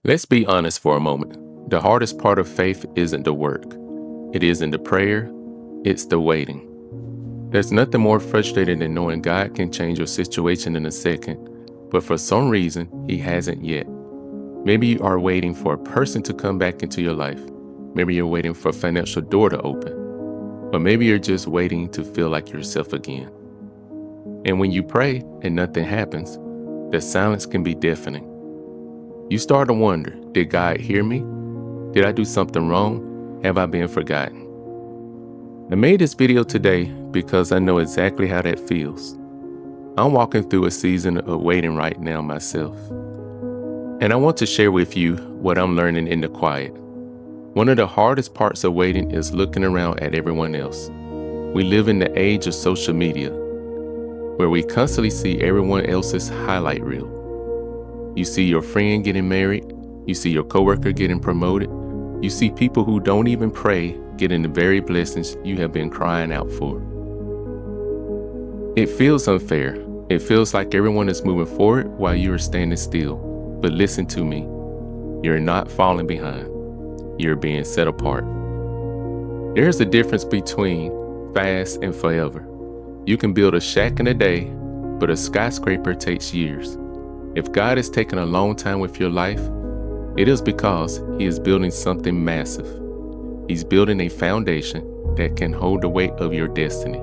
Let's be honest for a moment. The hardest part of faith isn't the work. It isn't the prayer. It's the waiting. There's nothing more frustrating than knowing God can change your situation in a second, but for some reason, He hasn't yet. Maybe you are waiting for a person to come back into your life. Maybe you're waiting for a financial door to open. Or maybe you're just waiting to feel like yourself again. And when you pray and nothing happens, the silence can be deafening. You start to wonder, did God hear me? Did I do something wrong? Have I been forgotten? I made this video today because I know exactly how that feels. I'm walking through a season of waiting right now myself. And I want to share with you what I'm learning in the quiet. One of the hardest parts of waiting is looking around at everyone else. We live in the age of social media, where we constantly see everyone else's highlight reel. You see your friend getting married, you see your coworker getting promoted, you see people who don't even pray getting the very blessings you have been crying out for. It feels unfair. It feels like everyone is moving forward while you are standing still. But listen to me, you're not falling behind. You're being set apart. There's a difference between fast and forever. You can build a shack in a day, but a skyscraper takes years. If God has taken a long time with your life, it is because He is building something massive. He's building a foundation that can hold the weight of your destiny.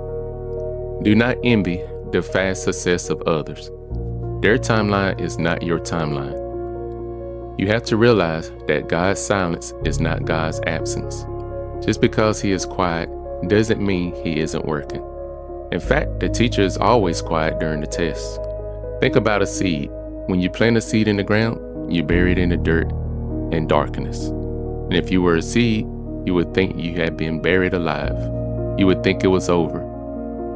Do not envy the fast success of others. Their timeline is not your timeline. You have to realize that God's silence is not God's absence. Just because He is quiet doesn't mean He isn't working. In fact, the teacher is always quiet during the test. Think about a seed. When you plant a seed in the ground, you bury it in the dirt and darkness. And if you were a seed, you would think you had been buried alive. You would think it was over.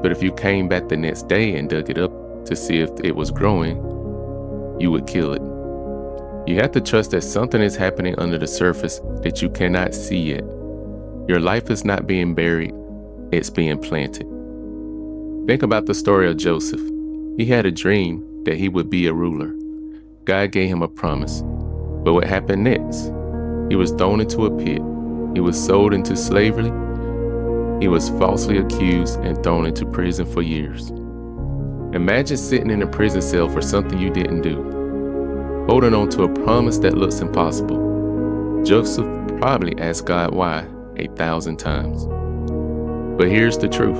But if you came back the next day and dug it up to see if it was growing, you would kill it. You have to trust that something is happening under the surface that you cannot see yet. Your life is not being buried, it's being planted. Think about the story of Joseph. He had a dream that he would be a ruler. God gave him a promise. But what happened next? He was thrown into a pit. He was sold into slavery. He was falsely accused and thrown into prison for years. Imagine sitting in a prison cell for something you didn't do, holding on to a promise that looks impossible. Joseph probably asked God why 1,000 times. But here's the truth.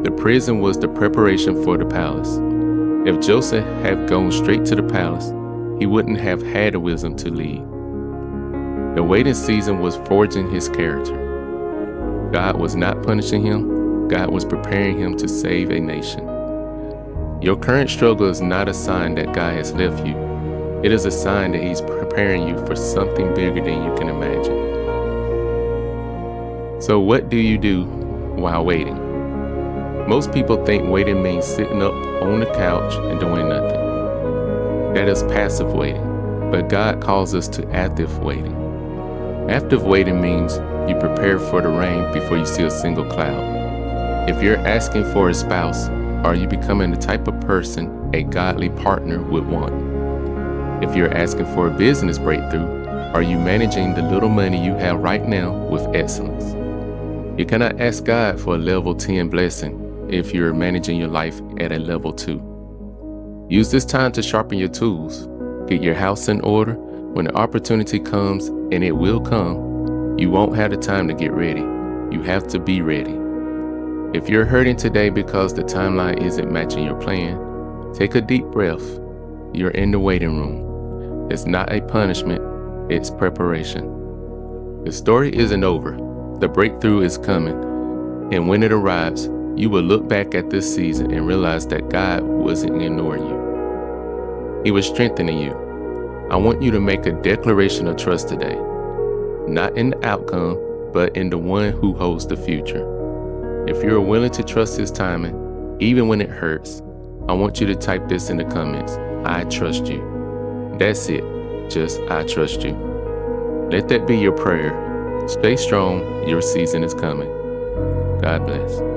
The prison was the preparation for the palace. If Joseph had gone straight to the palace, he wouldn't have had the wisdom to lead. The waiting season was forging his character. God was not punishing him. God was preparing him to save a nation. Your current struggle is not a sign that God has left you. It is a sign that He's preparing you for something bigger than you can imagine. So what do you do while waiting? Most people think waiting means sitting up on the couch and doing nothing. That is passive waiting, but God calls us to active waiting. Active waiting means you prepare for the rain before you see a single cloud. If you're asking for a spouse, are you becoming the type of person a godly partner would want? If you're asking for a business breakthrough, are you managing the little money you have right now with excellence? You cannot ask God for a level 10 blessing if you're managing your life at a level 2. Use this time to sharpen your tools. Get your house in order. When the opportunity comes, and it will come, you won't have the time to get ready. You have to be ready. If you're hurting today because the timeline isn't matching your plan, take a deep breath. You're in the waiting room. It's not a punishment, it's preparation. The story isn't over. The breakthrough is coming. And when it arrives, you will look back at this season and realize that God wasn't ignoring you. He was strengthening you. I want you to make a declaration of trust today. Not in the outcome, but in the one who holds the future. If you're willing to trust His timing, even when it hurts, I want you to type this in the comments. I trust you. That's it. Just I trust you. Let that be your prayer. Stay strong. Your season is coming. God bless.